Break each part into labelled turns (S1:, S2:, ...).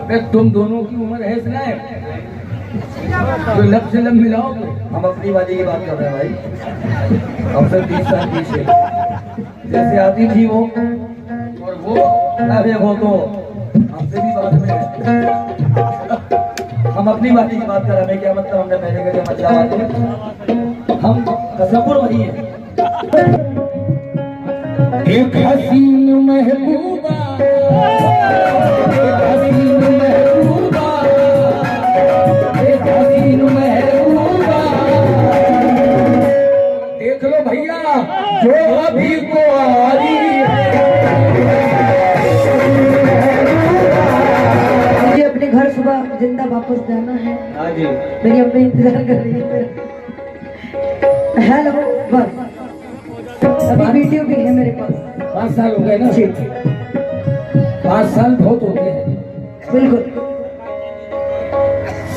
S1: अबे तुम दोनों की उम्र है इसलिए तो लब से लब मिलाओ।
S2: हम अपनी वाली की बात कर रहे हैं भाई। हमसे 30 साल पीछे जैसे आती थी वो, और वो अरे वो तो हमसे भी बाद में। हम अपनी वाली की बात कर रहे हैं। क्या मतलब हमने पहले का मतलब आते हम तसव्वुर वही है।
S1: एक हसीन महबूबा, एक हसीन महबूबा, एक हसीन महबूबा। देख लो भैया जो अभी को आ रही है।
S3: मुझे अपने घर सुबह जिंदा वापस जाना है।
S2: हाँ जी,
S3: मेरी अम्मी इंतजार कर रही है। हेलो बस अभी वीडियो भी है मेरे पास।
S1: 5 साल हो गए ना? 5 साल बहुत होते हैं।
S3: बिल्कुल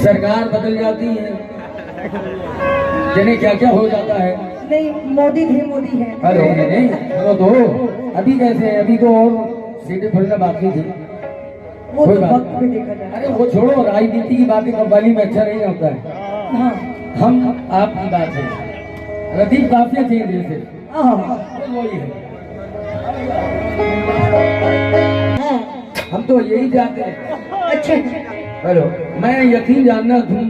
S1: सरकार बदल जाती है, जिन्हें क्या क्या हो जाता है।
S3: नहीं, मोदी थे, मोदी है।
S1: अरे नहीं चलो तो अभी कैसे है? अभी तो और सीटें खुलना बाकी थी।
S3: वो
S1: कोई
S3: तो
S1: बात
S3: वक्त पे देखा जाए।
S1: अरे वो छोड़ो, राजनीति की बातें कव्वाली में अच्छा नहीं होता है।
S3: हाँ
S1: हम आपकी बात है, रदीफ काफिया चाहिए दिल से,
S3: हाँ
S1: वही है।
S3: हाँ।
S1: हम तो यही चाहते हैं।
S3: अच्छा
S1: हेलो, मैं यकीन जानना तुम,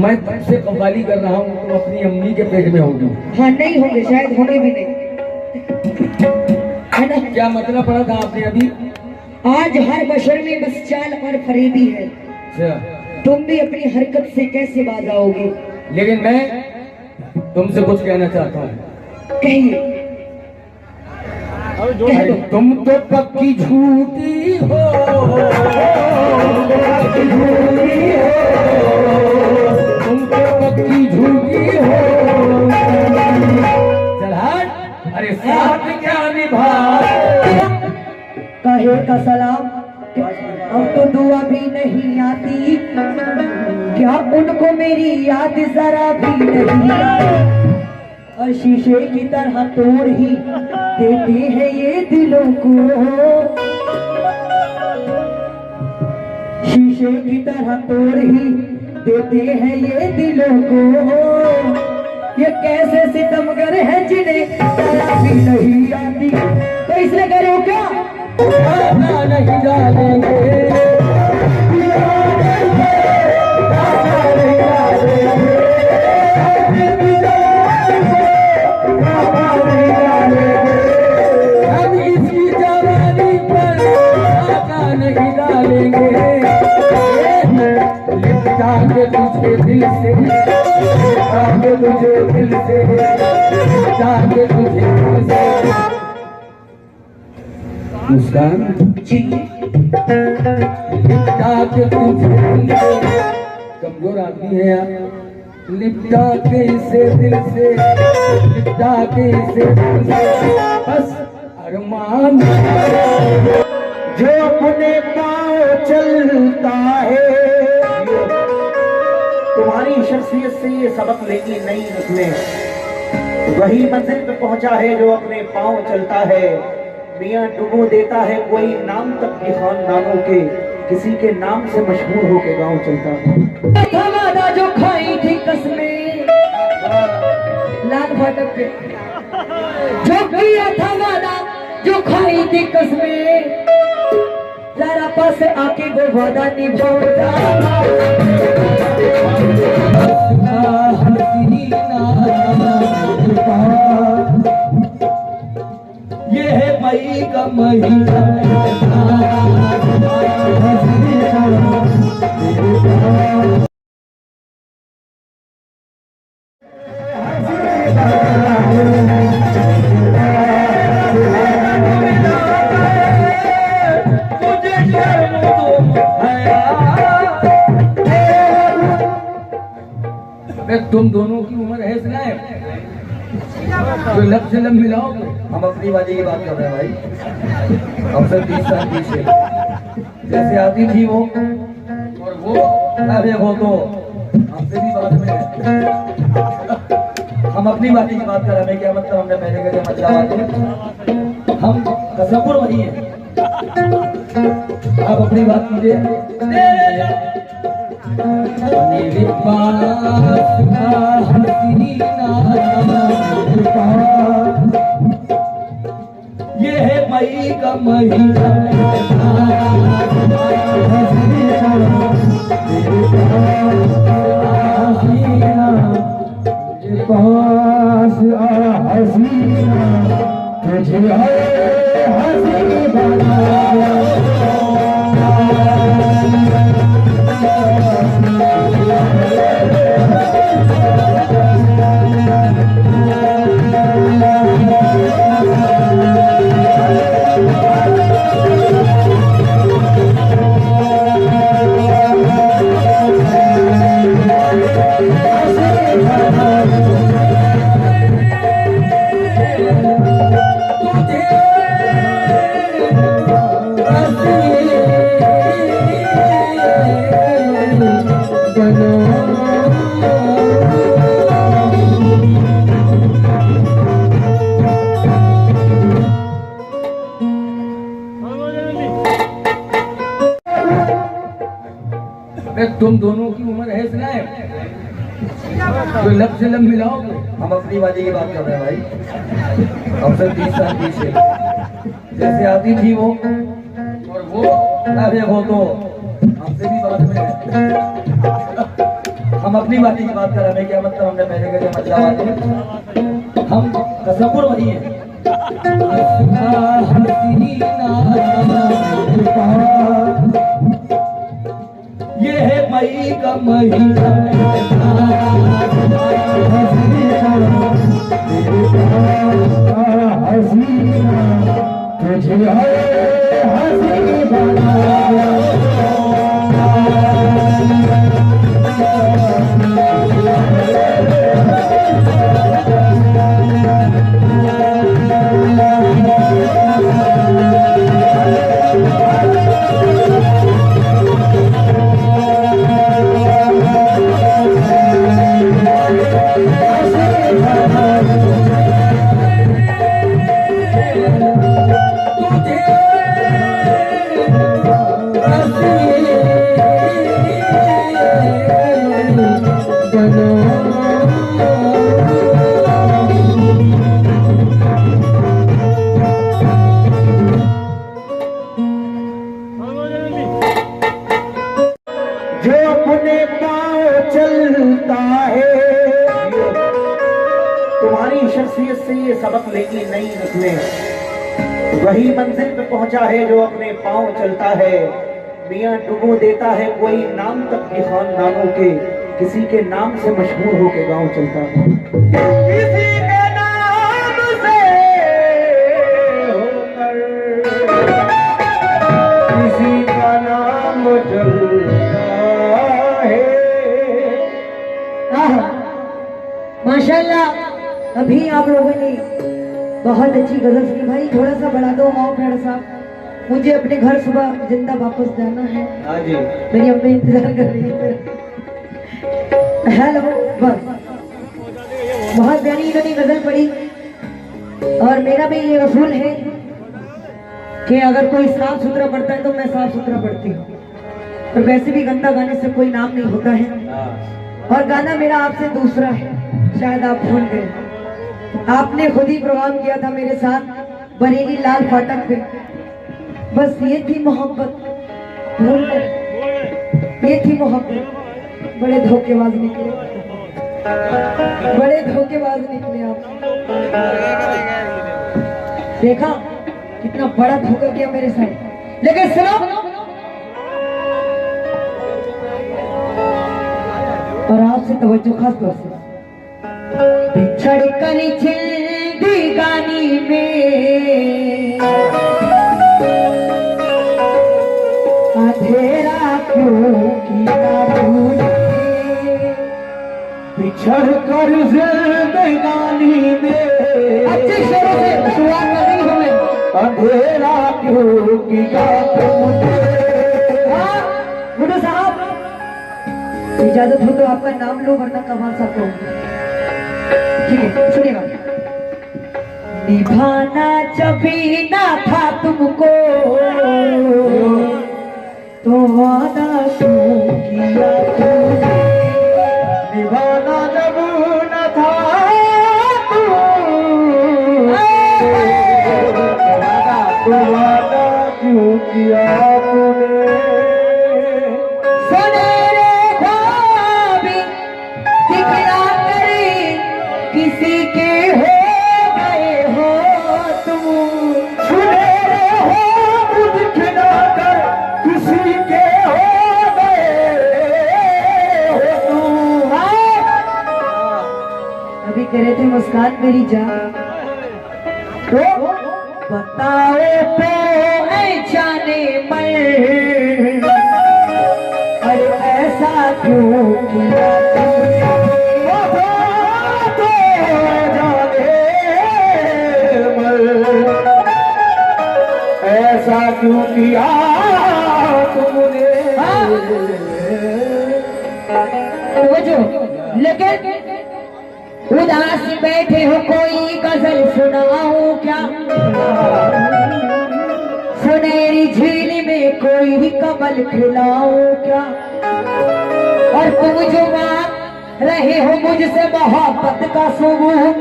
S1: मैं तुमसे कव्वाली कर रहा हूँ, तुम अपनी अम्मी के पेट में होगी।
S3: हाँ, नहीं होंगे, शायद होंगे भी नहीं, है ना?
S1: क्या मतलब पड़ा था आपने अभी?
S3: आज हर बशर में बस चाल और फरेबी है।
S1: अच्छा,
S3: तुम भी अपनी हरकत से कैसे बाज आओगे?
S1: लेकिन मैं तुमसे कुछ कहना चाहता हूँ।
S3: कहिए।
S1: अरे तुम तो पक्की झूठी हो, तुम तो पक्की झूठी हो। चल हट, अरे साथ क्या निभा।
S3: कहे का सलाम, अब तो दुआ भी नहीं आती, क्या उनको मेरी याद जरा भी नहीं? और शीशे की तरह तोड़ ही देते हैं ये दिलों को, शीशे की तरह तोड़ ही देते हैं ये दिलों को। ये कैसे सितमगर है जिन्हें जरा भी नहीं आती। तो इसलिए करो क्या,
S1: नहीं डालेंगे, हम इसकी जवानी पर आका नहीं डालेंगे। लिपटा के तुझे दिल से, लिपटा के तुझे दिल से, लिपटा के तुझे दिल से। मुस्कान
S3: जी
S1: लिपटा के तुझे दिल से, कमजोर आदमी है आप। लिपटा के इसे दिल से, लिपटा के इसे दिल से, बस अरमान जो अपने पाँव चलता है।
S2: तुम्हारी शख्सियत से ये सबक लेगी नई नस्लें। वही मंजिल पे पहुंचा है जो अपने पाँव चलता है। मियाँ डुबो देता है कोई नाम तक के खानदानों के, किसी के नाम से मशहूर होके गांव चलता है।
S3: वादा जो खाई थी कसमें लाल फाटक पे, जो किया था वादा जो खाई थी कसमें, जरा पास आके वो वादा निभाओ।
S1: ये है मई का महीना, तुम दोनों की उम्र है इसलिए तो लब से लब मिलाओ।
S2: हम अपनी वाली की बात कर रहे हैं भाई। हमसे 30 साल पीछे जैसे आती थी वो, और वो अरे वो तो हमसे भी बाद में। हम अपनी वाली की बात कर रहे हैं। क्या मतलब हमने पहले का मतलब आते हम तसव्वुर वही है।
S1: आप अपनी बात कीजिए। मेरे पास हसीना, मेरे पास ये है मई का महीना, पास आ हसीना, तुझे हसी बनाया। तुम दोनों की उम्र है सुनाए तो लब से लब मिलाओ।
S2: हम अपनी वाली की बात कर रहे हैं भाई। हमसे 30 साल पीछे जैसे आती थी वो,
S1: और वो
S2: अरे वो तो हमसे भी बाद में है। हम अपनी वाली की बात कर रहे हैं। क्या मतलब हमने पहले कहे मतलब वाली, हम कसमपुर वही है।
S1: ये है मई का महीना, हसीना, तुझे हसी बनाया। जो अपने पाँव चलता है,
S2: तुम्हारी शख्सियत से ये सबक लेंगी नई नस्लें। वही मंजिल पे पहुंचा है जो अपने पाँव चलता है। मियाँ डुबो देता है कोई नाम तक के खानदानों के, किसी के नाम से मशहूर होके गांव चलता है। किसी के नाम से होकर किसी का नाम चलता है।
S3: माशाल्लाह, अभी आप लोगों ने बहुत अच्छी गजल सुनी। भाई थोड़ा सा बढ़ा दो माओ खैर साहब, मुझे अपने घर सुबह जिंदा वापस जाना है।
S2: हाँ जी,
S3: मेरी अम्मी इंतजार कर रही है। हेलो, बस बहुत प्यारी इन्होंने गजल पढ़ी। और मेरा भी ये असूल है कि अगर कोई साफ सुथरा पढ़ता है तो मैं साफ सुथरा पढ़ती हूँ, और वैसे भी गंदा गाने से कोई नाम नहीं होता है। और गाना मेरा आपसे दूसरा है, शायद आप भूल गए। आपने खुद ही प्रोग्राम किया था मेरे साथ बरेली लाल फाटक पे। बस ये थी मोहब्बत, भूल गए। ये थी मोहब्बत। बड़े धोखेबाज निकले, बड़े धोखेबाज निकले आप। देखा कितना बड़ा धोखा किया मेरे साथ। लेकिन सुनो, और आपसे तवज्जो खास तौर से, बिछड़ कर जिंदगानी में अंधेरा क्यों किया तूने,
S2: बिछड़ कर जिंदगानी में
S3: अच्छे शेरों से शुरुआत कर रही हमें।
S2: अंधेरा क्यों किया तुमने।
S3: गुरु साहब इजाजत हो तो आपका नाम लो, वरना कमाल सा कहूँ। ठीक है, सुनिएगा। निभाना जभी ना था तुमको तो वादा क्यों किया तुमने?
S2: निभाना जब न था तो वादा क्यों किया तूने?
S3: सुनहरे ख्वाब दिखला करे किसी के हो गए हो तुम।
S2: सुनहरे हो दिखला कर किसी के हो गए हो तुम।
S3: अभी कह रहे थे मुस्कान मेरी जान, तो बताओ तो ऐ जाने मन, अरे ऐसा क्यों किया तुमने?
S2: तो जाने मर ऐसा क्यों किया तुमने?
S3: समझो, लेकिन उदास बैठे हो कोई गजल सुनाऊं क्या? सुनहरी झील में कोई कमल खिलाऊं क्या? और तुम जो मांग रहे हो मुझसे मोहब्बत का सबूत,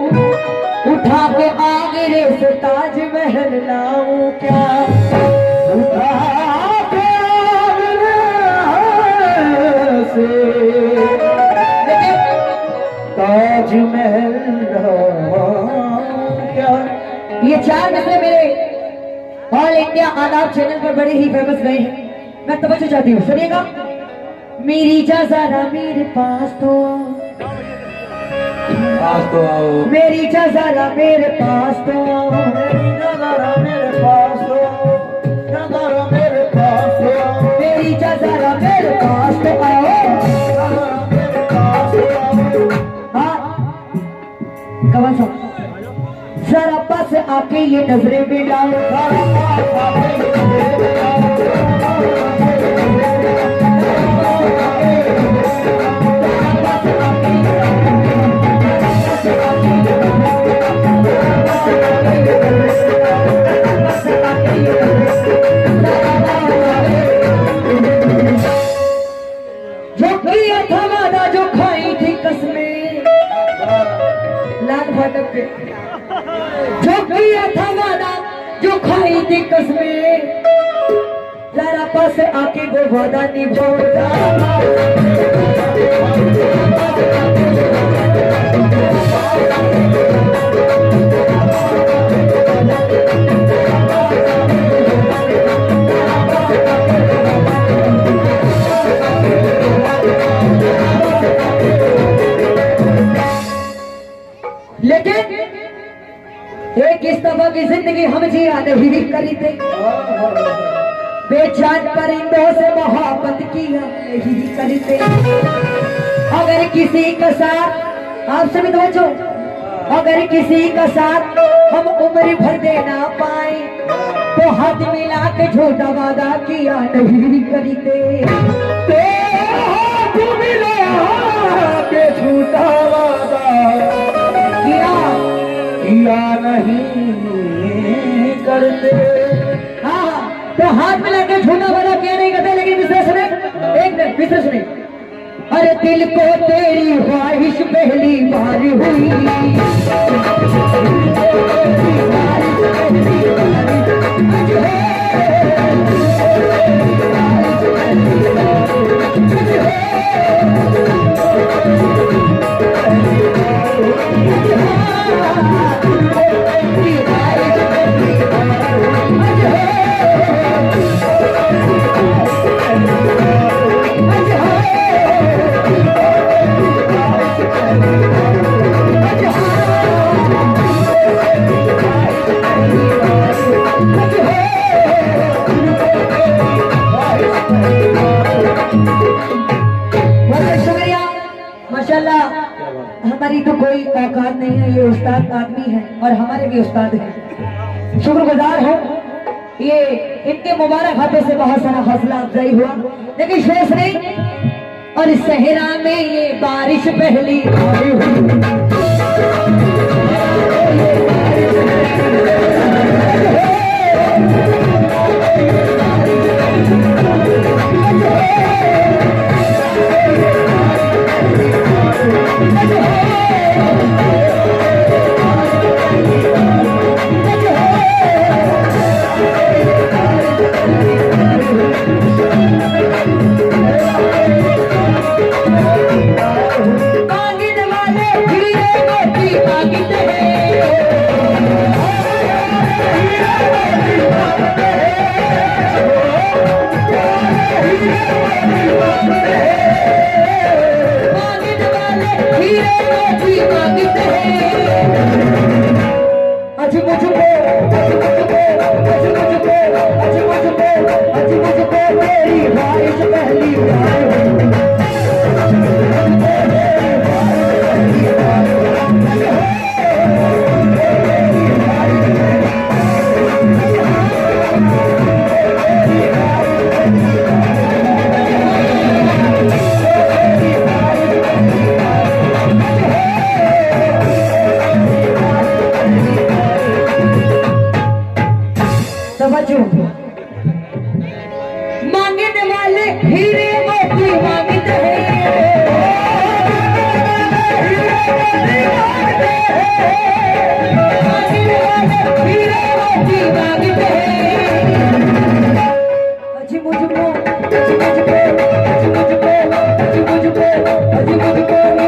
S3: उठा के आगरे से ताजमहल लाऊं क्या?
S2: उठा के आगरे से ताजमहल क्या?
S3: ये 4 मिसरे मेरे ऑल इंडिया आदाब चैनल पर बड़े ही फेमस गए हैं, मैं तवज्जो चाहती हूँ, सुनिएगा। मेरी जरा मेरे पास तो आओ, मेरी जरा मेरे पास तो आओ,
S2: मेरी जरा मेरे पास तो जरा मेरे पास तो
S3: मेरी जरा मेरे पास तो आओ।
S2: मेरे पास तो
S3: हाँ कमल साहब, जरा पास आके ये नजरें मिलाओ। जो किया था वादा जो खाई थी कसमें, लाल फाटक पे जो किया था वादा जो खाई थी कसमें, जरा पास आके वो वादा निभाओ। लेकिन एक इस तरह की जिंदगी हम जिया नहीं करी थी, बेचान परिंदों से मोहब्बत किया नहीं करी थी। अगर किसी का साथ आप सभी समझो, अगर किसी का साथ हम उम्र भर दे ना पाए तो हाथ मिला के झूठा वादा किया नहीं करी थे।
S2: तो हाथ मिला के झूठा वादा किया नहीं करते।
S3: हाँ तो हाथ मिला के झूठा वादा किया नहीं करते। लेकिन दूसरे सुने, एक मिनट दूसरे सुने। अरे दिल को तेरी ख्वाहिश पहली बार हुई, हमारी तो कोई औकात नहीं है, ये उस्ताद आदमी है और हमारे भी उस्ताद हैं, शुक्रगुजार हो। ये इनके मुबारक हाथों से बहुत सारा हौसला अफजाई हुआ। लेकिन शेष नहीं, और सहरा में ये बारिश पहली आई हुई। मांगने वाले हीरे मोती मांगते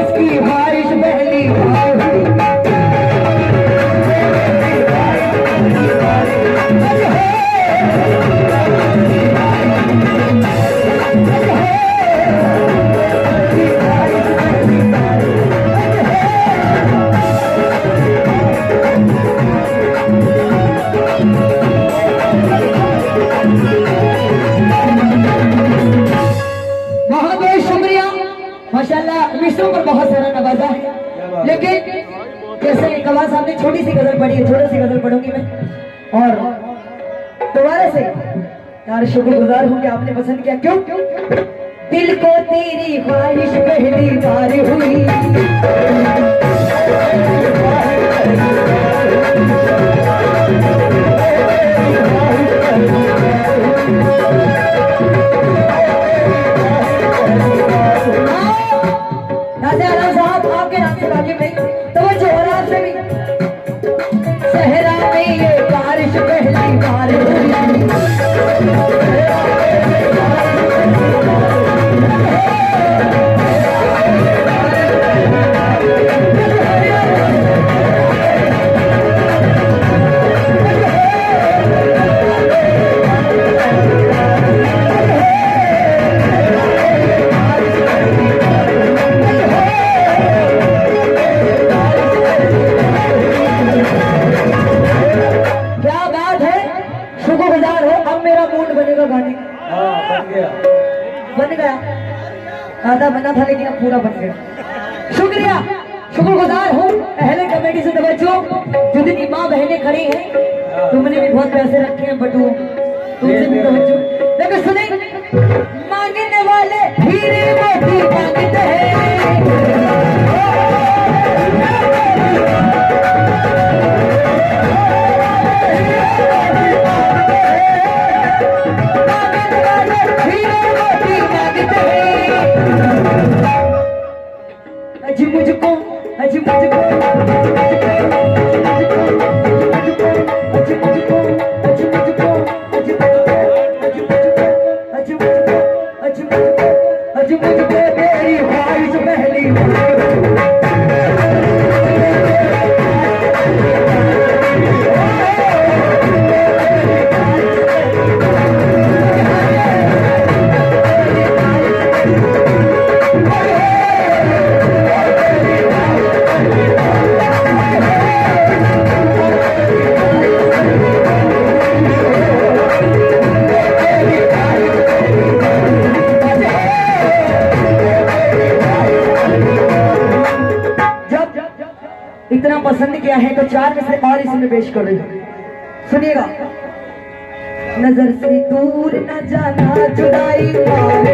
S3: इसकी बारिश पहली माशाल्लाह विष्णु पर बहुत सारा नवाजा है, लेकिन जैसे कवाल साहब ने छोटी सी गजल पढ़ी है, छोटी सी गजल पढ़ूंगी मैं और दोबारा से यार शुक्रगुजार हूँ कि आपने पसंद किया। क्यों? दिल को तेरी ख्वाहिश पहली बार हुई, साहब आपके नाम से वाजिब नहीं तो जोहरात से भी सहरा में ये बारिश पहली बार बन गया, आधा बना था लेकिन अब पूरा बन गया। शुक्रिया, शुक्रगुजार हूँ अहले कमेटी से। तवज्जो, जितनी माँ बहनें खड़ी हैं तुमने भी बहुत पैसे रखे हैं बटू, तुमसे भी तवज्जो। लेकिन सुने, मांगने वाले हीरे मोती मांगते हैं, अजी मुझको अजी मुझको अजी मुझको अजी मुझको अजी मुझको अजी मुझको तेरी ख्वाहिश पहली इतना पसंद किया है तो चार में से और इसमें पेश कर रही हूँ, सुनिएगा। नजर से दूर न जाना जुदाई मार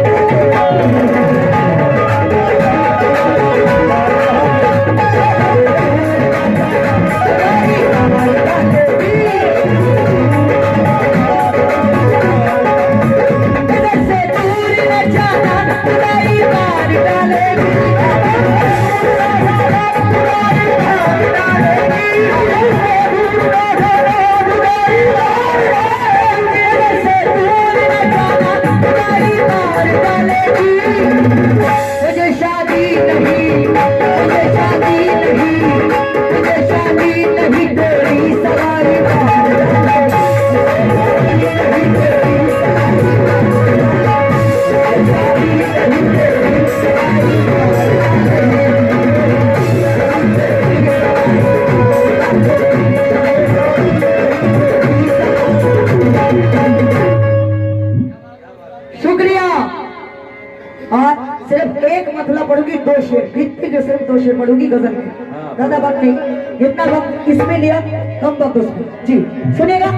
S3: पड़ूंगी गजल में, ज्यादा वक्त नहीं, जितना वक्त इसमें लिया कम वक्त उसमें। जी सुनिएगा।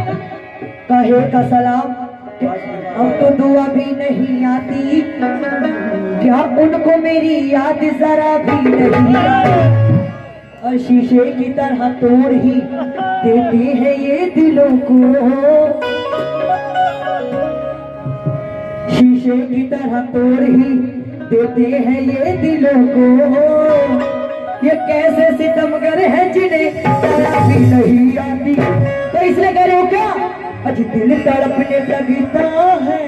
S3: कहे का सलाम अब तो दुआ भी नहीं आती, क्या उनको मेरी याद जरा भी नहीं आती, और शीशे की तरह तोड़ ही देते हैं ये दिलों को, शीशे की तरह तोड़ ही देते हैं ये दिलों को, ये कैसे सितमगर है जिन्हें जरा भी नहीं आती। तो इसलिए कह रहे हो क्या, आज दिल तड़पने लगता है।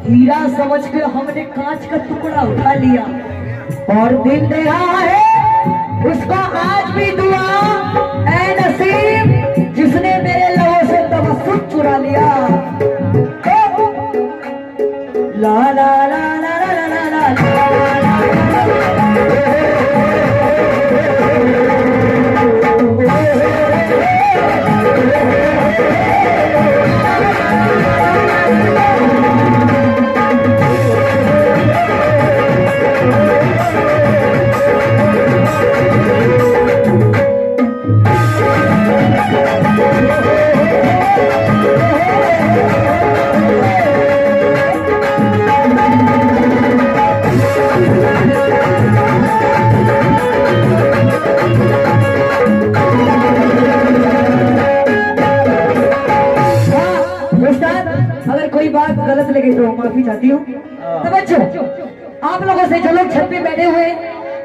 S3: हीरा समझ के हमने कांच का टुकड़ा उठा लिया, और दिल दे रहा है उसका आज भी दुआ, ऐ नसीब जिसने मेरे लबों से तबस्सुम चुरा लिया। ला ला ला ला ला ला ला ला गलत लगे तो माफी चाहती हूँ। तो बच्चों आप लोगों से जो लोग छत पे बैठे हुए,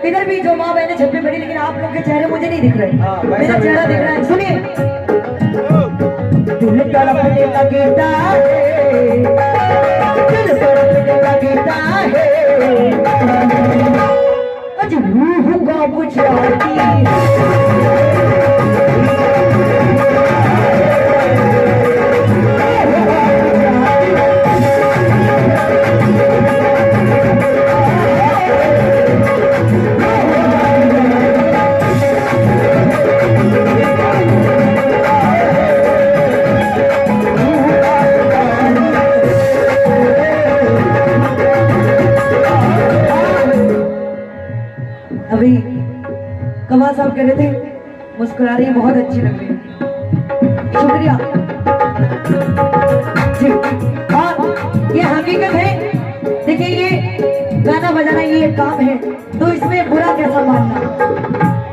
S3: इधर भी जो माँ बहने छत पे बैठी, लेकिन आप लोग के चेहरे मुझे नहीं दिख रहे, मेरा चेहरा दिख रहा है। सुनिए। दिल तड़पने लगता है, दिल तड़पने लगता है, आज रूह को कुछ आती है। अभी कमाल साहब कह रहे थे मुस्कुरा रही है, बहुत अच्छी लग रही है, शुक्रिया जी। और ये हकीकत है, देखिए ये गाना बजाना ये काम है, तो इसमें बुरा कैसा मानना,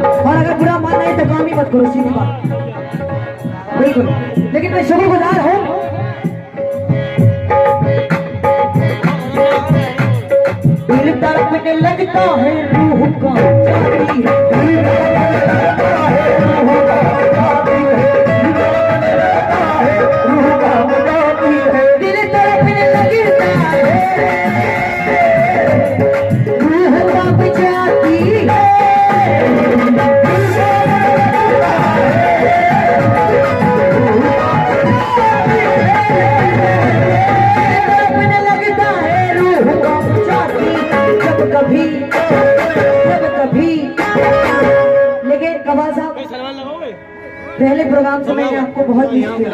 S3: और अगर बुरा मानना है तो काम ही मत करो, सीधी बात, बिल्कुल। लेकिन मैं शुक्रगुजार हूँ दिल तड़पने लगता है, रूह का जाती है, दिल तड़पने लगता है, रूह का जाती है, रूह का जाती है, दिल तड़पने लगता है, रूह का जाती है, कभी जब कभी। लेकिन कबाल साहब पहले प्रोग्राम से मैंने आपको बहुत मिस किया,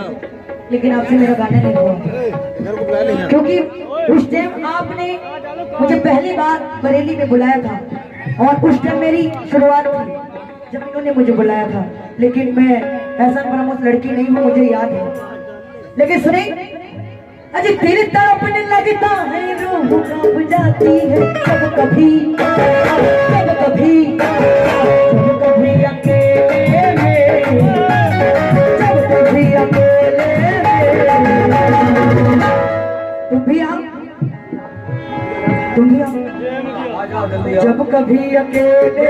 S3: लेकिन आपसे मेरा गाना नहीं हुआ, क्योंकि उस टाइम आपने मुझे पहली बार बरेली में बुलाया था, और उस टाइम मेरी शुरुआत थी जब इन्होंने मुझे बुलाया था, लेकिन मैं ऐसा फरामोश लड़की नहीं हूँ, मुझे याद है। लेकिन सुने, अजी दिल तड़पने लगता है, रूह कांप जाती है, जब कभी जब कभी जब कभी अकेले में, जब कभी अकेले में, तुम भी आओ, जब कभी अकेले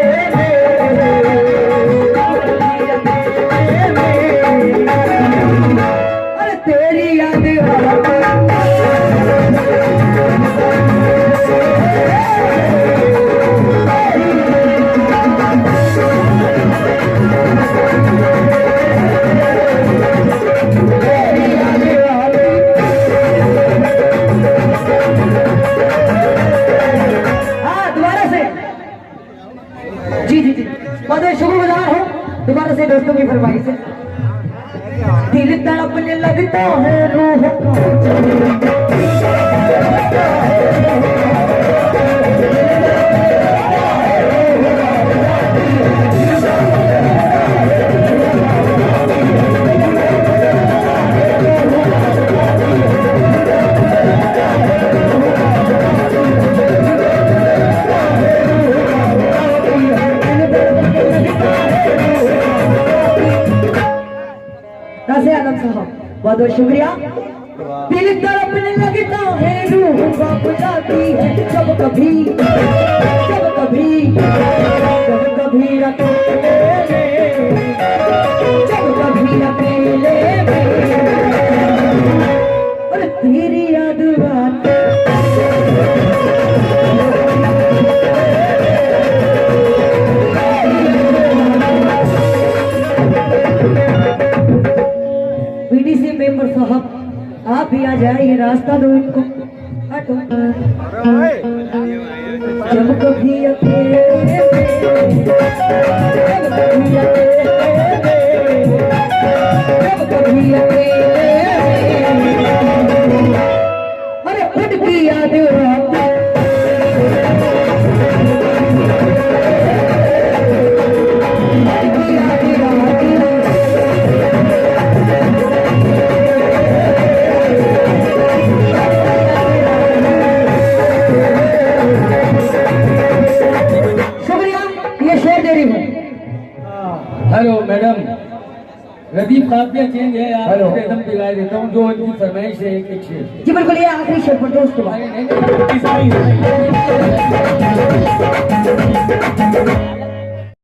S3: अरे तेरी याद बहुत शुक्रगुजार हूँ दोबारा से दोस्तों की फरमाइश से। दिल तड़पने लगता है रूह बहुत बहुत शुक्रिया। दिल तड़पने लगता है रूह कांप जाती है जब कभी अकेले और तेरी याद आती बीडीसी मेंबर साहब आप भी आ जाइए, रास्ता दो इनको। जब कभी अकेले अरे उनकी याद
S1: हेलो मैडम, रदीफ काफिया चेंज है, आप एकदम पिघला देता हूँ जो इनकी फरमाइश है। एक एक शेर
S3: जी बिल्कुल, ये आखिरी शेर पर दोस्त के बाद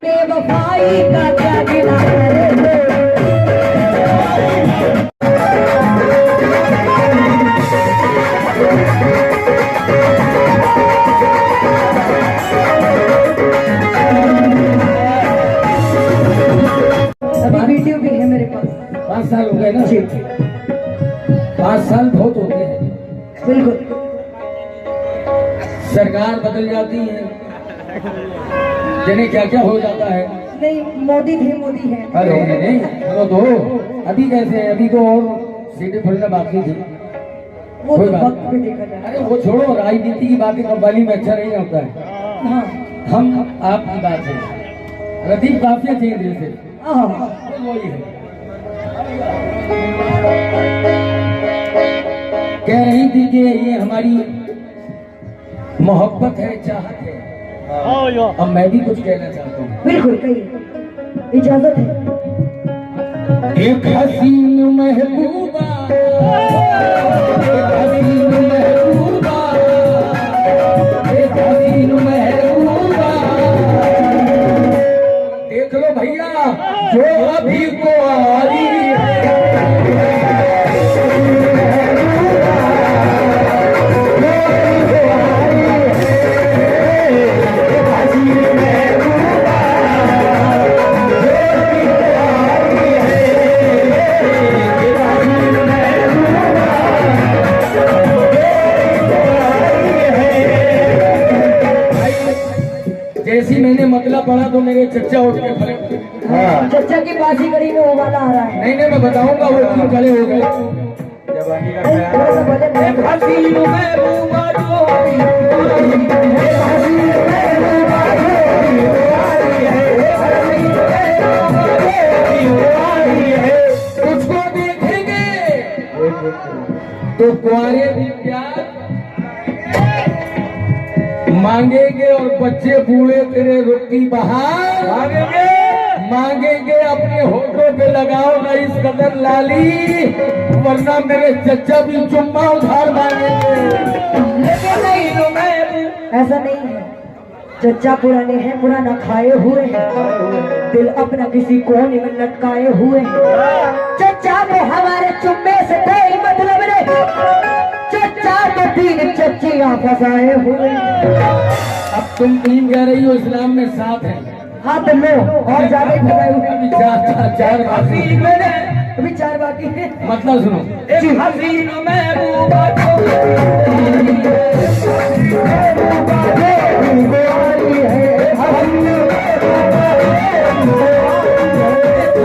S3: बेवफाई का क्या गिला वीडियो भी है मेरे पास।
S1: 5 साल हो गए ना जी, 5 साल बहुत होते हैं।
S3: बिल्कुल,
S1: सरकार बदल जाती है, जिन्हें क्या क्या हो जाता है।
S3: नहीं मोदी थे, मोदी है।
S1: अरे नहीं तो अभी कैसे है, अभी तो और सीटें फुलना बाकी थी।
S3: वो तो वक्त पे देखा जाए।
S1: अरे वो छोड़ो, राजनीति की बातें कव्वाली में अच्छा नहीं होता है।
S3: हाँ
S1: हम आपकी बात है, रदीफ काफिया चेंज है सिर्फ वही है। कह रही थी कि ये हमारी मोहब्बत है, चाहत है। अब मैं भी कुछ कहना चाहता हूँ।
S3: बिल्कुल, कहिए, इजाजत है।
S1: एक हसीन महबूबा, एक हसीन महबूबा, एक हसीन महबूबा, देख लो भैया जो अभी को आ रही है। जैसी मैंने मतला पढ़ा तो मेरे चच्चा उठ के खड़े।
S3: हाँ, चच्चा की बाजी कड़ी में उबाला आ रहा है।
S1: नहीं मैं बताऊंगा वो क्यों खड़े हो गए। उसको देखेंगे तो कुंवारे भी प्यार मांगेंगे और बच्चे बूढ़े तेरे रुख की बहार मांगेंगे अपने होठों पे लगाओ ना इस कदर लाली, वरना मेरे चच्चा भी चुम्मा उधार मांगेंगे।
S3: लेकिन नहीं तो मैं ऐसा नहीं है। चचा पुराने हैं पुराना खाए हुए हैं, दिल अपना किसी कोने में लटकाए हुए हैं। चचा को हमारे चुम्बे से कोई मतलब नहीं, चचा तो 3 चच्चियां फंसाए हुए हैं।
S1: अब तुम 3 कह रही हो, इस्लाम में 7 है।
S3: हाँ तो लो और ज्यादा ही फंसाए हुए हैं।
S1: अभी 4 बाकी,
S3: अभी 4 बाकी है।
S1: मतलब सुनो।
S3: जी।
S1: हसीन महबूबा को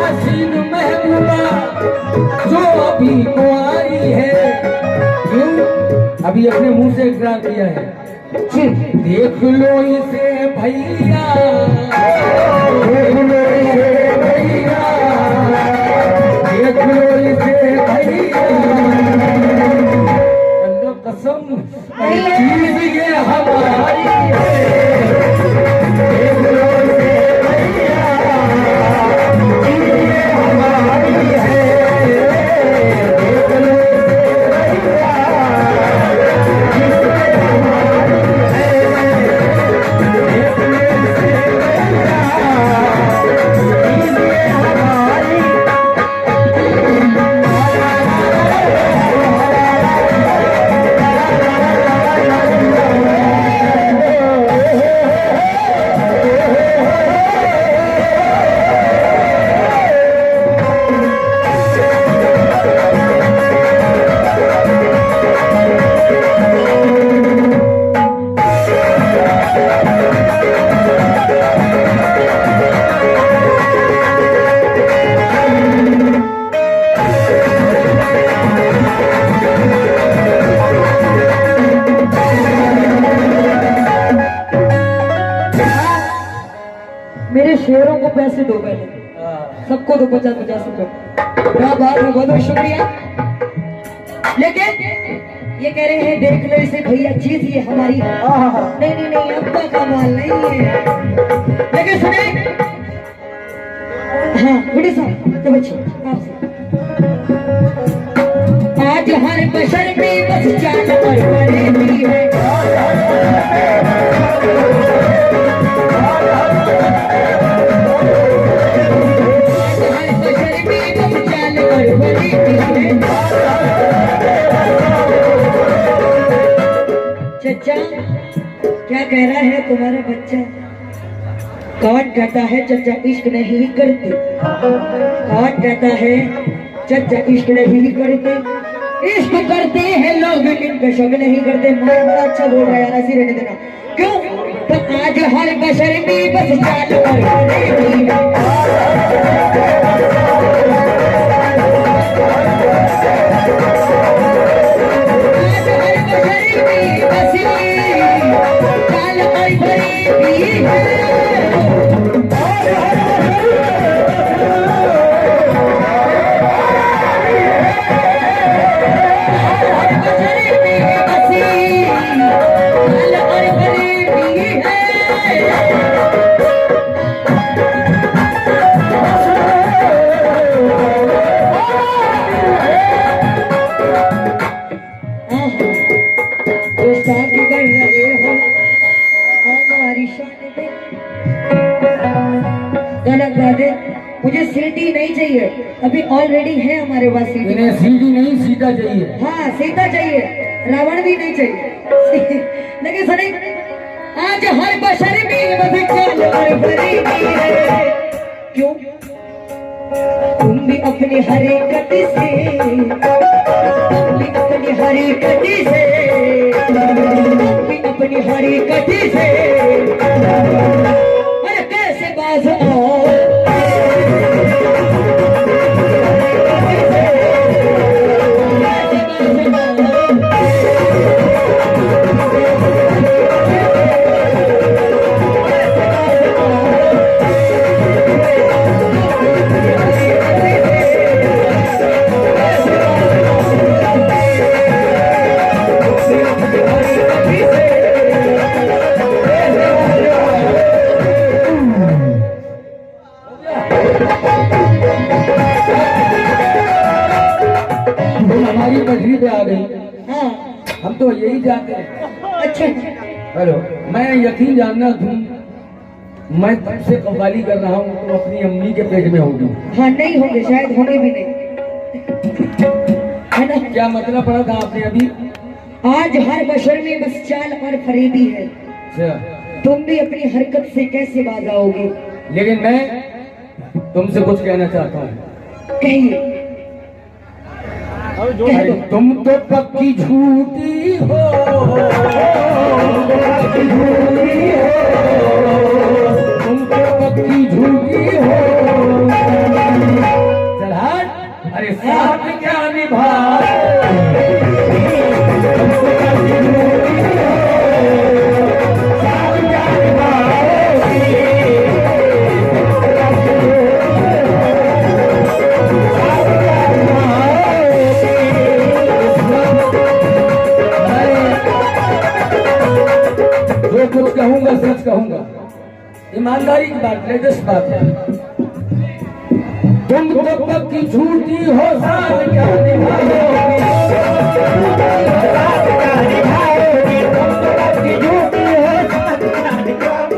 S1: हसीन महबूबा जो अभी कुंवारी है, क्यों? अभी अपने मुंह से इकरार किया है।
S3: जी।
S1: देख लो इसे भैया, देख लो इसे भैया, देख लो इसे भैया, अल्लाह कसम चीज ये हमारी है। देख लो इसे भैया, चीज ये हमारी है। देख लो इसे
S3: मेरे शेरों को पैसे दो पहले, सबको दो 50-50 रुपए। क्या बात है, बहुत बहुत शुक्रिया। लेकिन ये कह रहे हैं देख लो इसे भैया, चीज ये हमारी है। नहीं नहीं नहीं, अब्बा का माल नहीं है। लेकिन सुने, हाँ बड़ी साहब तो बच्चे आज हर बशर में बस चाल और बरेती है। चचा क्या कह रहा है तुम्हारा बच्चा? कौन कहता है चचा इश्क नहीं करते? कौन कहता है चचा इश्क नहीं करते? इश्क करते हैं लोग लेकिन शक नहीं करते। मैं बड़ा अच्छा बोल रहा है यार, ऐसी रहने देना। क्यों? तो आज हर बशर में बस चाल और बरेती है। मुझे सीटी नहीं चाहिए, अभी ऑलरेडी है हमारे पास सीटी।
S1: इन्हें सीटी नहीं सीता चाहिए।
S3: हाँ सीता चाहिए, रावण भी नहीं चाहिए। लेकिन सुने, आज हर बशर में बदचाल और बरेती है। क्यों? तुम भी अपनी हरकत से, तुम भी अपनी हरकत से, तुम भी अपनी हरकत से, अरे कैसे बाज आओ।
S1: हमारी पटरी पे आ गई।
S3: हाँ
S1: हम तो यही चाहते हैं।
S3: अच्छा
S1: हेलो, मैं यकीन जानना तुम, मैं तब से कव्वाली कर रहा हूँ, तुम अपनी अम्मी के पेट में होगी।
S3: हाँ नहीं होंगे, शायद होंगे भी नहीं, है ना?
S1: क्या मतलब पढ़ा था आपने अभी?
S3: आज हर बशर में बस चाल और फरेबी है,
S1: अच्छा,
S3: तुम भी अपनी हरकत से कैसे बाज आओगे?
S1: लेकिन मैं तुमसे कुछ कहना चाहता हूँ।
S3: कहिए।
S1: अरे तुम तो पक्की झूठी हो, तुम तो पक्की झूठी हो। चल हट, अरे साथ क्या निभा, कुछ कहूंगा सच कहूंगा, ईमानदारी की बात है, दस बात है। तुम तो पक्की झूठी हो, साथ क्या निभाओगी, साथ क्या निभाओगी, तुम तो पक्की झूठी हो, साथ क्या निभाओगी।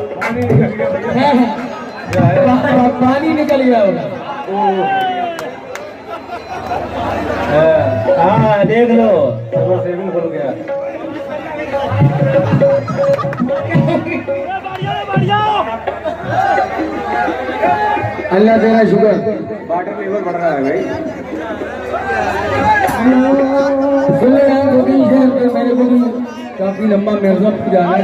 S1: पानी निकल गया होगा।
S2: हाँ देख लो,
S1: सेविंग हो गया। अल्लाह तेरा शुक्र,
S2: वाटर लेवल बढ़ रहा है भाई।
S1: मेरे को भी काफी लंबा मिर्जापुर जाना है।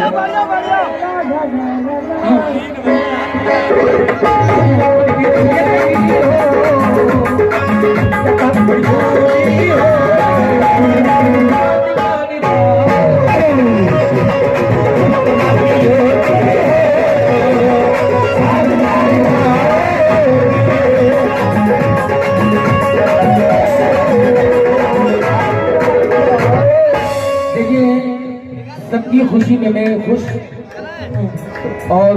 S1: सबकी खुशी में मैं खुश और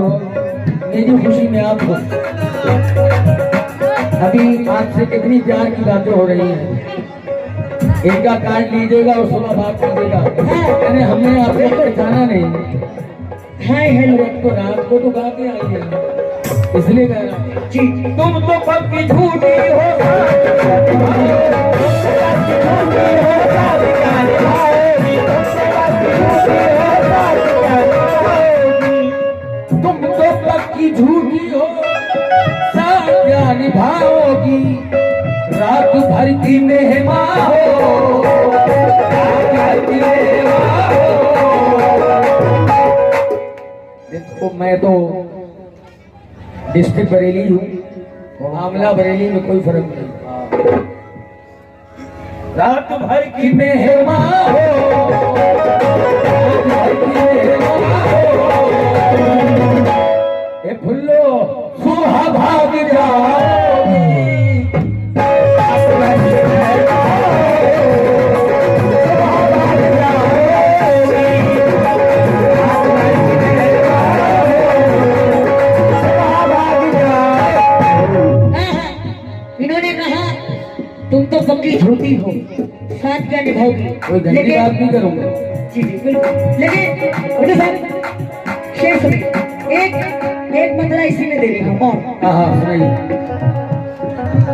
S1: मेरी खुशी में आप खुश। अभी आपसे कितनी प्यार की बातें हो रही हैं, इनका कार्ड लीजिएगा और सुबह बात कीजिएगा। मैंने हमने आपको पहचाना नहीं। हाय हेलो तो रात को तो गा के आई है, इसलिए कह रहा हूँ जी, तुम तो पक्की झूठी हो, तुम तो पक्की झूठी हो, साथ क्या निभाओगी, रात भर की मेहमा हो, रात भर की मेहमा हो। देखो मैं तो डिस्ट्रिक्ट बरेली हूँ, आमला बरेली में कोई फर्क नहीं। रात भर की मेहमा हो, रात भर की मेहमा हो, ए फुल्लो सुबह भाग जाओगी,
S3: इन्होंने कहा तुम तो पक्की झूठी हो, साथ क्या निभाओगी।
S1: कोई गंदी बात नहीं करूंगा।
S3: जी जी बिल्कुल, लेकिन मुझे साहब शेर सुनिए, एक एक मतला इसी में दे रही हूँ। और
S1: हाँ सुनाइए।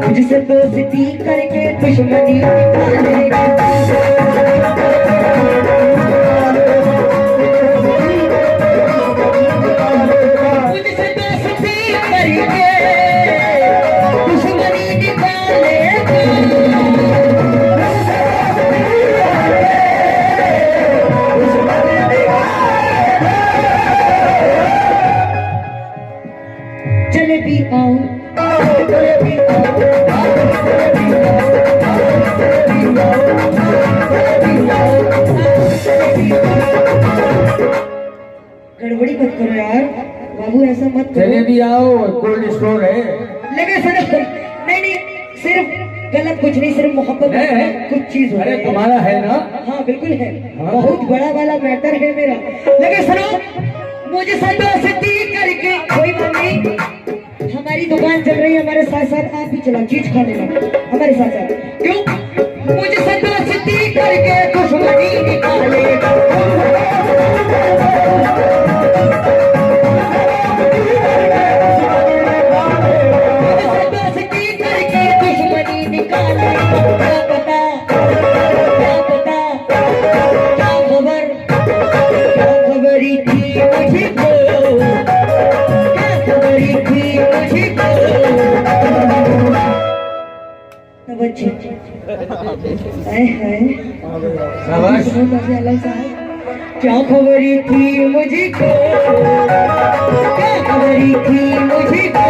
S3: मुझसे दोस्ती करके दुश्मनी निकालेगा, मुझसे दोस्ती करके दुश्मनी निकालेगा, चले भी आओ, चले भी आओ, गड़बड़ी मत करो यार बाबू, ऐसा मत
S1: चले
S3: करो।
S1: भी आओ, कोल्ड स्टोर है।
S3: लेकिन सुनो, नहीं नहीं, सिर्फ गलत कुछ नहीं, सिर्फ मोहब्बत
S1: है?
S3: कुछ चीज हो
S1: अरे
S3: रही है।
S1: तुम्हारा है ना?
S3: हाँ बिल्कुल है,
S1: हाँ।
S3: बहुत बड़ा वाला मैटर है मेरा। लेकिन सुनो, मुझे दोस्ती करके कोई मम्मी, हमारी दुकान चल रही है, हमारे साथ साथ आप भी चलाओ, चीज खा लेना हमारे साथ साथ। क्यों? मुझे दोस्ती करके दुश्मनी निकालेगा, जी हाय हाय
S1: शाबाश।
S3: सुनो तो अलग सा है। क्या खबरी थी मुझको, क्या खबरी थी मुझको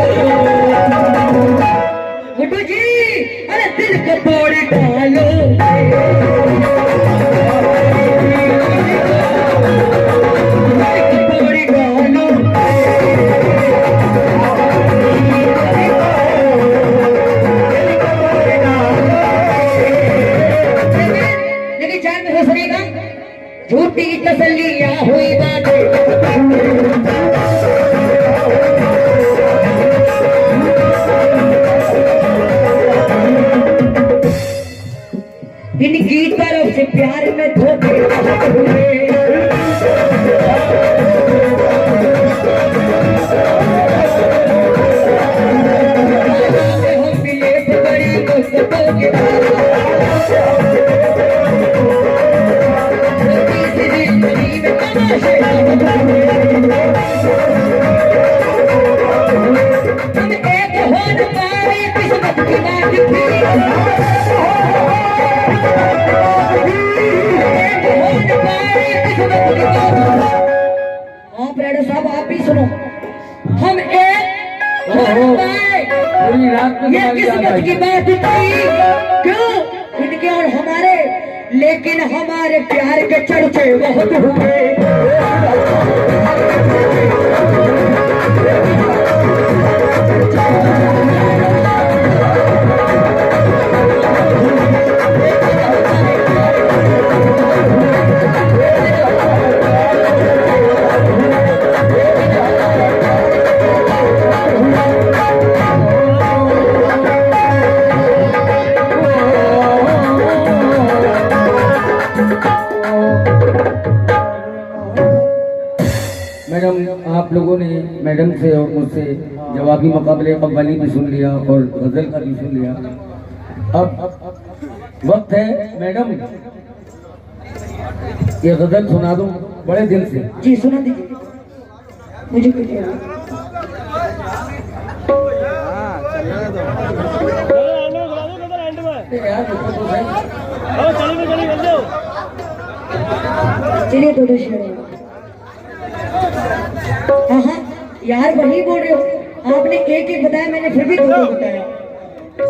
S3: गुड्डू जी, अरे दिल को तोड़ डालो झूठी तसल्लियां हुई बातें इनकी तरफ से प्यार में धोखे हुए हम मिले तो बड़ी दोस्तों के हम एक हो न पाए किस्मत की बात थी, एक हो न पाए किस्मत की बात। हाँ प्रेडो साहब आप भी सुनो, हम एक हो न पाए
S1: पूरी रात में
S3: ये
S1: तुम्हारी याद
S3: किस्मत
S1: आई।
S3: की बात थी। क्यों इनके और हमारे, लेकिन हमारे प्यार के चर्चे बहुत हुए।
S1: मैडम आप लोगों ने मैडम से और मुझसे जवाबी मुकाबले कव्वाली भी सुन लिया और गजल का भी सुन लिया। अब वक्त है मैडम ये गजल सुना दूं बड़े दिल से।
S3: जी सुना दीजिए मुझे कुछ चलिए दो शेर। हाँ हाँ यार वही बोल रहे हो, आपने एक एक बताया, मैंने फिर भी दो बताया।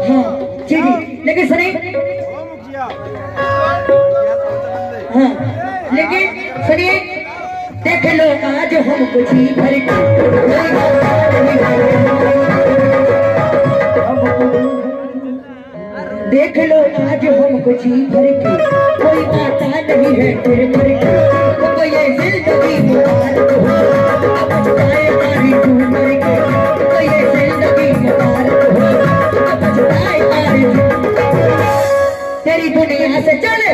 S3: हाँ जी जी, लेकिन सुनिए, हाँ लेकिन सुनिए, देख लो आज हम कुछ ही भर देख लो आज हम कुछ ही भर के, कोई आता नहीं है तेरे भर के, तो ये जिंदगी मुबारक हो, पछताए तारी तू मर के, तो ये जिंदगी मुबारक हो, पछताए तारी तेरी दुनिया से चले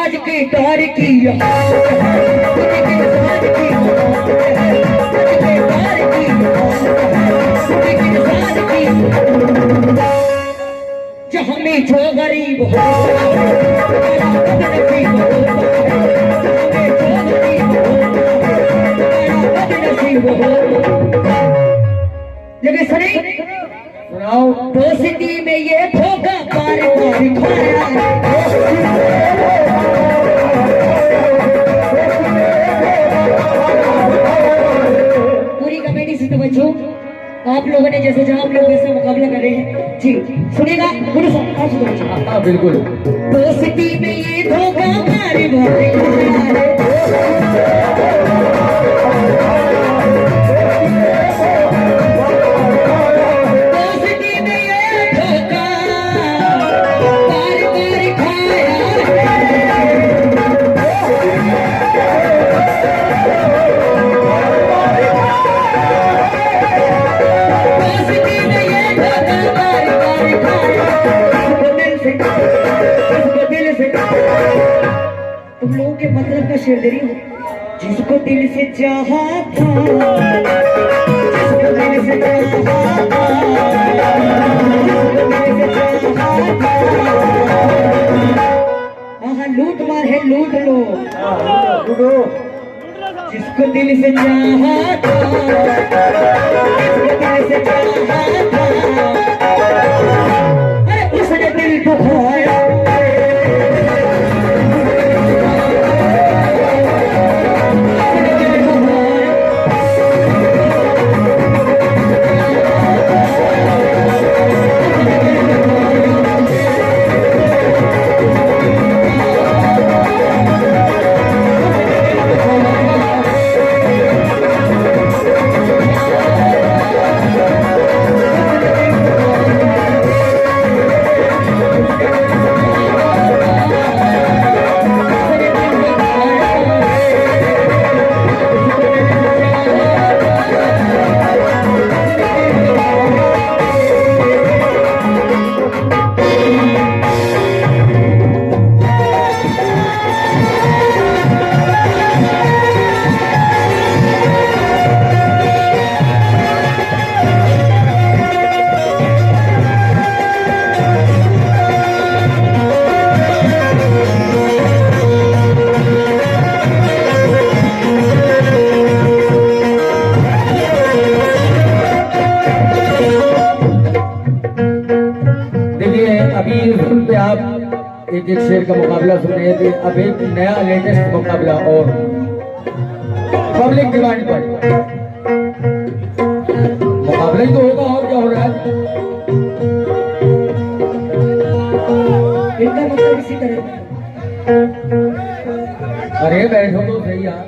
S3: आज की तार की जो हमें जो गरीब हो लेकिन सुने
S1: सुनाओ।
S3: दोस्ती में ये धोखा बार बार खाया पूरी कमेटी से तवज्जो। आप लोगों ने जैसे जहां लोग वैसे मुकाबला कर रहे हैं जी, सुनेगा गुरु साहब आप सुनो।
S1: हाँ बिल्कुल।
S3: दोस्ती में ये धोखा बार बार खाया तुम लोगों के मतलब का शेर दे रही हूँ। जिसको दिल से चाहा था, जिसको दिल से चाहा था, जिसको दिल से चाहा था। हाँ लूट मार है, लूट लो जिसको दिल से चाहा था, जिसको दिल से चाहा था, अरे उसने दिल दुखाया।
S1: एक एक शेर का मुकाबला सुन रहे थे। अब एक नया लेटेस्ट मुकाबला और पब्लिक डिमांड पर मुकाबला ही तो होगा, और क्या हो रहा है।
S3: इनका मतलब इसी तरह।
S1: अरे बैठो तो सही यार,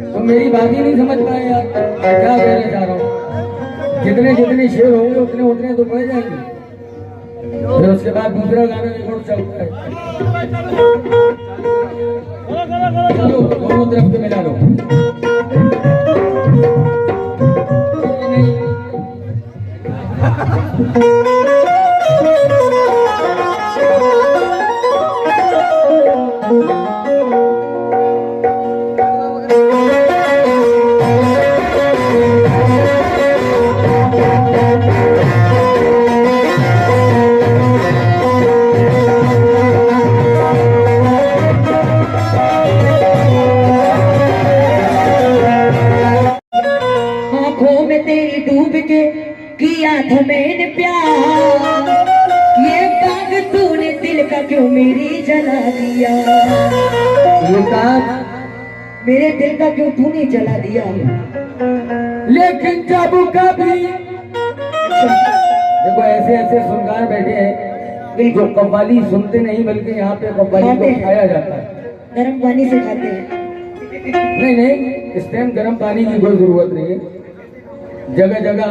S1: तो मेरी बात ही नहीं समझ पाए यार, क्या कहना चाह रहा हूँ। जितने जितने शेर होंगे उतने उतने तो पड़ जाएंगे, फिर उसके बाद दूसरा गाना रिकॉर्ड चलता है। चलो दोनों तरफ से मिला लो।
S3: किया था मैंने प्यार, ये बाग तूने दिल का क्यों मेरी जला दिया,
S1: ये बात
S3: मेरे दिल का क्यों तूने जला दिया।
S1: लेकिन जब कभी देखो ऐसे ऐसे सुनकार बैठे हैं जो कव्वाली सुनते नहीं बल्कि यहाँ पे कव्वाली को खाया जाता है,
S3: गर्म पानी से खाते हैं।
S1: नहीं नहीं, इस टाइम गर्म पानी की कोई जरूरत नहीं है, जगह जगह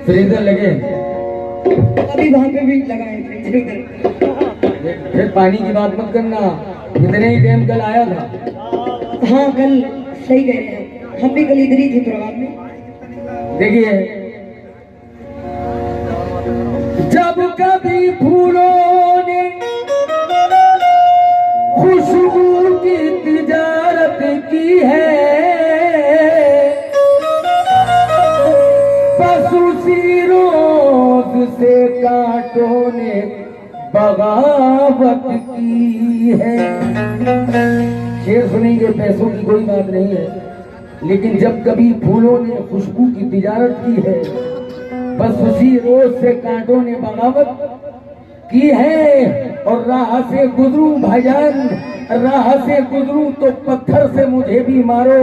S1: फ्रीजर लगे,
S3: अभी वहाँ पे भी लगाए फ्रीजर।
S1: फिर पानी की बात मत करना, इतने ही टाइम कल आया था।
S3: हाँ कल सही कह रहे हैं, हम भी कल इधर ही थे प्रोग्राम में।
S1: देखिए जब कभी फूलों ने खुशबू की तिजारत की है, बस उसी रोज से कांटों ने बगावत की है। शेर सुनेंगे, पैसों की कोई बात नहीं है, लेकिन जब कभी फूलों ने खुशबू की तिजारत की है, बस उसी रोज से कांटों ने बगावत की है। और राह से गुजरूं भाईजान, राह से गुजरूं तो पत्थर से मुझे भी मारो,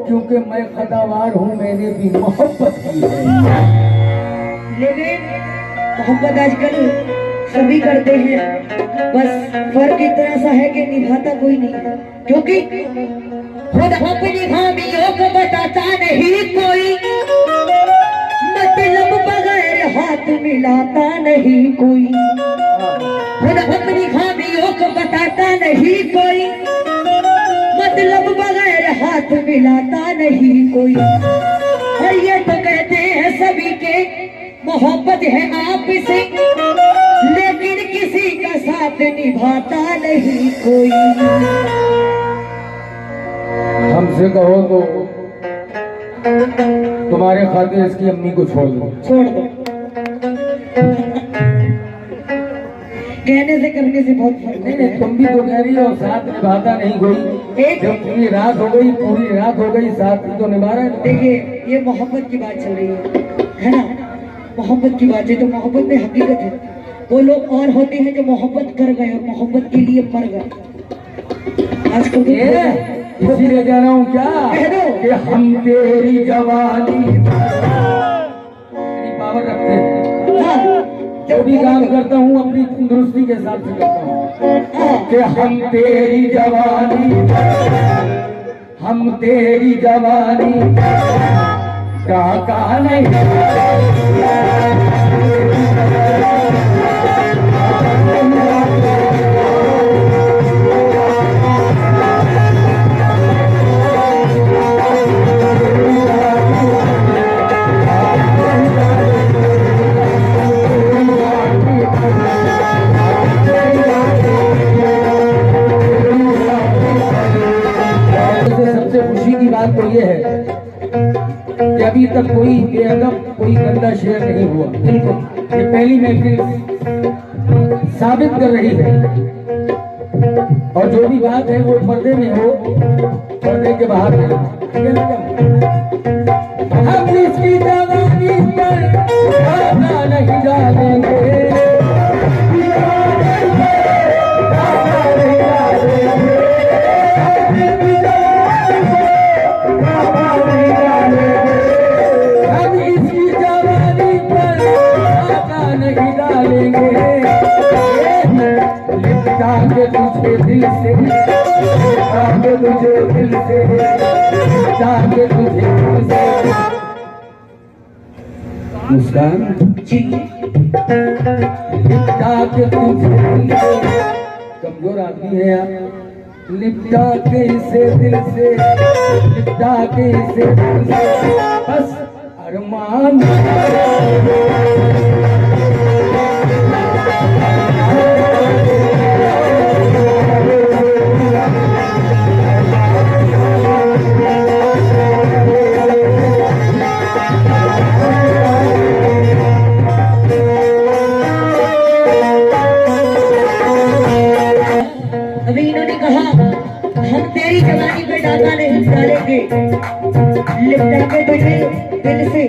S1: क्योंकि मैं खतावार हूँ, मैंने भी मोहब्बत की है।
S3: लेकिन मोहब्बत आजकल सभी करते हैं, बस फर्क इतना सा है कि निभाता कोई नहीं है, क्योंकि खुद अपनी खामियों को बताता नहीं कोई, मतलब बगैर हाथ मिलाता नहीं कोई, खुद अपनी खामियों को बताता नहीं कोई, मतलब बगैर हाथ मिलाता नहीं कोई। और ये तो कहते हैं सभी के मोहब्बत है आपसे, लेकिन किसी का साथ निभाता नहीं कोई।
S1: हमसे कहो तो तुम्हारे खातिर इसकी अम्मी को छोड़ दो।
S3: छोड़ दो, कहने से करने से बहुत फर्क
S1: नहीं नहीं, तुम भी तो कह रही हो साथ निभाता नहीं कोई,
S3: एक
S1: जब पूरी रात हो गई साथ ही तो निभा रहे हैं।
S3: देखिए, ये मोहब्बत की बात चल रही है ना? मोहब्बत की बात है तो मोहब्बत में हकीकत है। वो लोग और होते हैं जो मोहब्बत कर गए और मोहब्बत के लिए मर गए। आजकल तो
S1: ये इसीलिए कह रहा हूँ क्या
S3: कह दो।
S1: कि हम तेरी जवानी तेरी पावर रखते हैं।
S3: हाँ,
S1: जो भी काम करता हूँ अपनी तंदुरुस्ती के हिसाब से करता हूँ
S3: हाँ,
S1: कि हम तेरी जवानी का नहीं। सबसे खुशी की बात तो ये है कि अभी तक कोई बेअदब कोई गंदा शेर नहीं हुआ। बिल्कुल, ये पहली महफिल साबित कर रही है। और जो भी बात है वो पर्दे में हो, पर्दे के बाहर नहीं। ठीक है मैडम? हम इसकी जवानी पर आना नहीं डालेंगे। तुझे दिल से तुझे दिल से तुझे मुस्कान
S3: जी,
S1: लिपटा के तुझे दिल से। कमजोर आदमी है आप, लिपटा के इसे दिल से, लिपटा के इसे दिल से, बस अरमान
S3: तेरी जवानी पे डाका नहीं डालेंगे, लिपटा के तुझे दिल से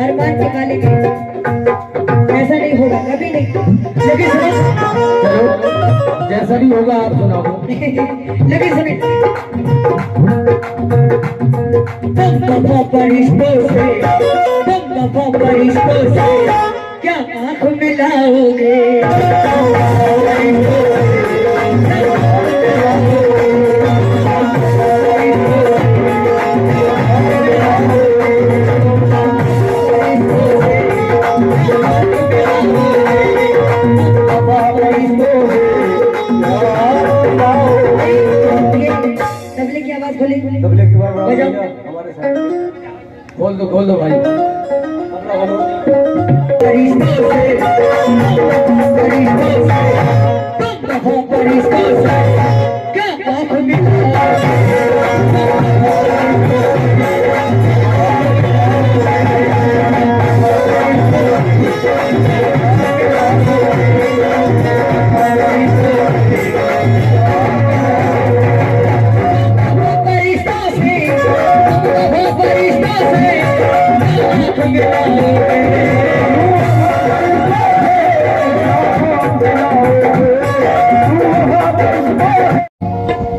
S3: अरमान निकालेंगे। ऐसा नहीं होगा, कभी नहीं। लेकिन
S1: चलो जैसा भी होगा आप सुनाओ।
S3: लेकिन सुनिए, परिश्तों से क्या आँख मिलाओगे? तबले की आवाज खोली,
S1: तबले की आवाज हमारे साथ खोल दो भाई।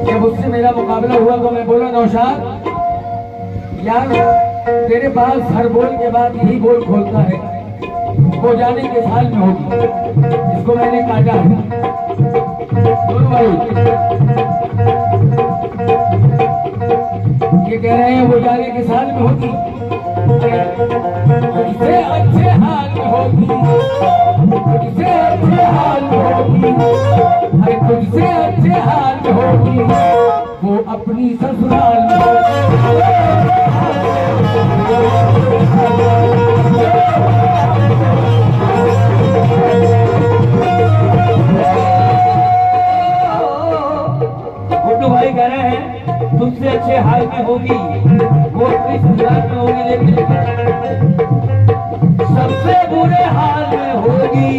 S1: जब उससे मेरा मुकाबला हुआ तो मैं बोला, नौशाद यार तेरे पास हर बोल के बाद यही बोल खोलता है, वो जाने के साल में होगी, इसको मैंने काटा है। बोलो भाई, ये कह रहे हैं वो जाने के साल में होगी, तुझसे अच्छे हाल में होगी, तुझसे अच्छे हाल में होगी, अरे तुझसे अच्छे हाल में होगी, वो अपनी ससुराल में
S2: गुड्डू भाई कह रहे हैं तुझसे अच्छे हाल में होगी, वो अपनी ससुराल में होगी, लेकिन सबसे बुरे हाल में होगी,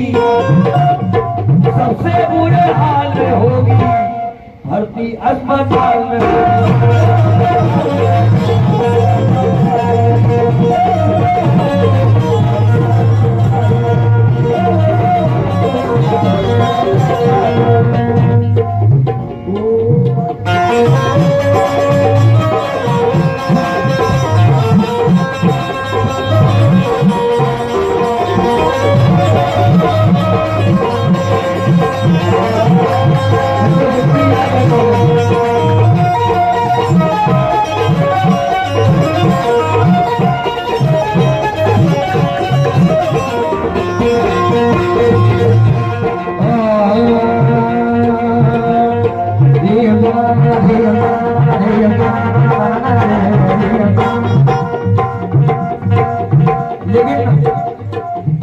S2: सबसे बुरे हाल में होगी,
S1: भर्ती अस्पताल में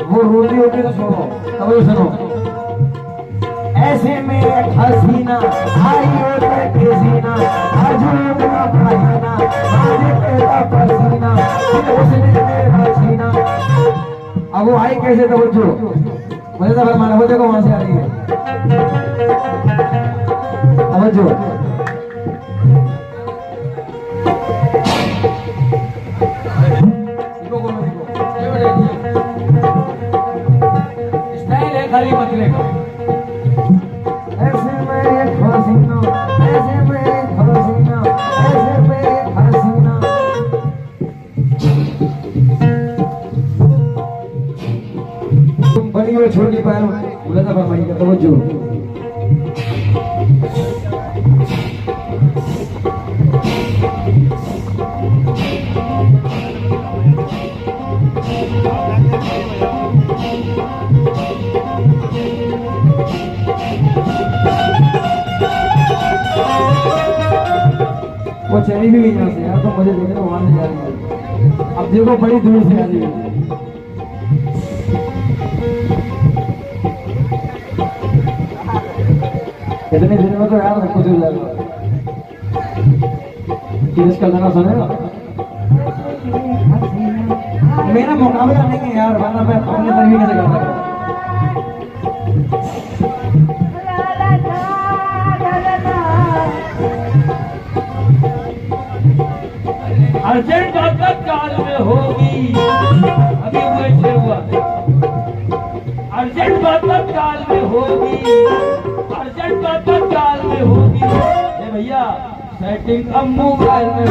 S1: वो रोती होती तो सुनो, तब ये सुनो। ऐसे में हसीना आई होता किसीना आजूबा भाईना आजे कहता पसीना उसने मेरा सीना। अब वो आई कैसे तवज्जो मुझे तो फरमाना वो देखो वहां से आ रही है तवज्जो। खाली मतले का ऐसे में हसीना ऐसे में हसीना ऐसे में हसीना। तुम बड़ी हो छोटी पारो बोला था फरमाइए का तवज्जो। वो चली भी यहाँ से यार, तो मुझे देखे तो वहां नहीं जा रही है। अब देखो बड़ी दूर से आ रही है। इतनी देर में तो यार सब कुछ हो जाएगा। इसका गाना सुनेगा मेरा मुकाबला नहीं है यार, वरना मैं अपने तरीके से गा सकता। अर्जेंट बात काल में होगी, अभी वैसे हुआ अर्जेंट बात काल में होगी, अर्जेंट बात काल में होगी। भैया सेटिंग अब मोबाइल में